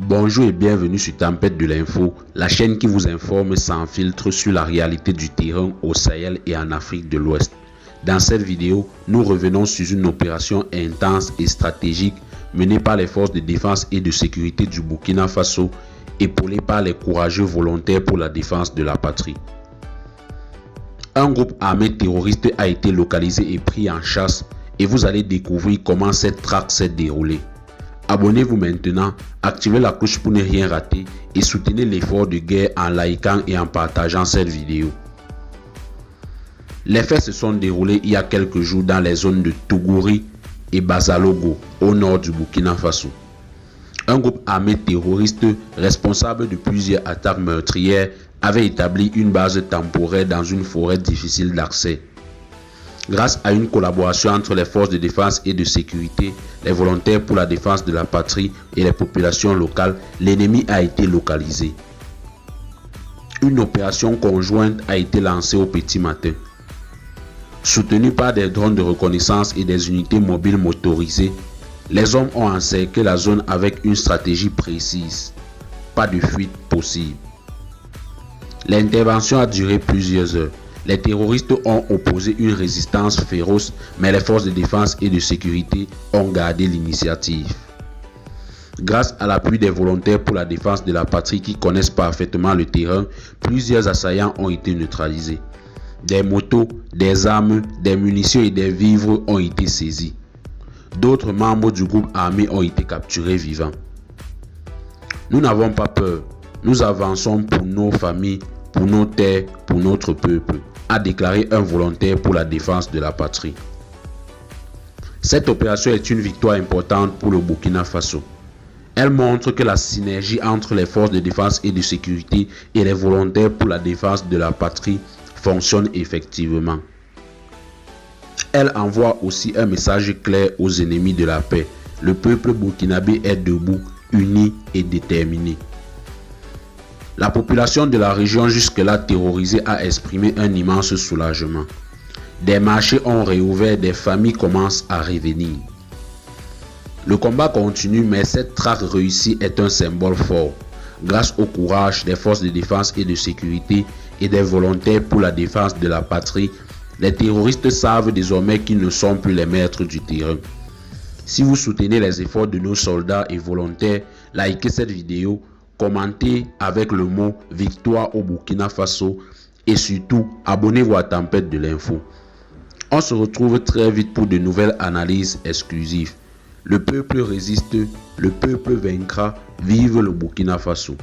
Bonjour et bienvenue sur Tempête de l'info, la chaîne qui vous informe sans filtre sur la réalité du terrain au Sahel et en Afrique de l'Ouest. Dans cette vidéo, nous revenons sur une opération intense et stratégique menée par les forces de défense et de sécurité du Burkina Faso, épaulée par les courageux volontaires pour la défense de la patrie. Un groupe armé terroriste a été localisé et pris en chasse et vous allez découvrir comment cette traque s'est déroulée. Abonnez-vous maintenant, activez la cloche pour ne rien rater et soutenez l'effort de guerre en likant et en partageant cette vidéo. Les faits se sont déroulés il y a quelques jours dans les zones de Tougouri et Bazalogo au nord du Burkina Faso. Un groupe armé terroriste responsable de plusieurs attaques meurtrières avait établi une base temporaire dans une forêt difficile d'accès. Grâce à une collaboration entre les forces de défense et de sécurité, les volontaires pour la défense de la patrie et les populations locales, l'ennemi a été localisé. Une opération conjointe a été lancée au petit matin. Soutenus par des drones de reconnaissance et des unités mobiles motorisées, les hommes ont encerclé la zone avec une stratégie précise. Pas de fuite possible. L'intervention a duré plusieurs heures. Les terroristes ont opposé une résistance féroce, mais les forces de défense et de sécurité ont gardé l'initiative. Grâce à l'appui des volontaires pour la défense de la patrie qui connaissent parfaitement le terrain, plusieurs assaillants ont été neutralisés. Des motos, des armes, des munitions et des vivres ont été saisis. D'autres membres du groupe armé ont été capturés vivants. Nous n'avons pas peur. Nous avançons pour nos familles, pour nos terres, pour notre peuple, a déclaré un volontaire pour la défense de la patrie. Cette opération est une victoire importante pour le Burkina Faso. Elle montre que la synergie entre les forces de défense et de sécurité et les volontaires pour la défense de la patrie fonctionne effectivement. Elle envoie aussi un message clair aux ennemis de la paix. Le peuple burkinabé est debout, uni et déterminé. La population de la région jusque-là terrorisée a exprimé un immense soulagement. Des marchés ont réouvert, des familles commencent à revenir. Le combat continue, mais cette traque réussie est un symbole fort. Grâce au courage des forces de défense et de sécurité et des volontaires pour la défense de la patrie, les terroristes savent désormais qu'ils ne sont plus les maîtres du terrain. Si vous soutenez les efforts de nos soldats et volontaires, likez cette vidéo, commentez avec le mot victoire au Burkina Faso et surtout abonnez-vous à Tempête de l'info. On se retrouve très vite pour de nouvelles analyses exclusives. Le peuple résiste, le peuple vaincra, vive le Burkina Faso.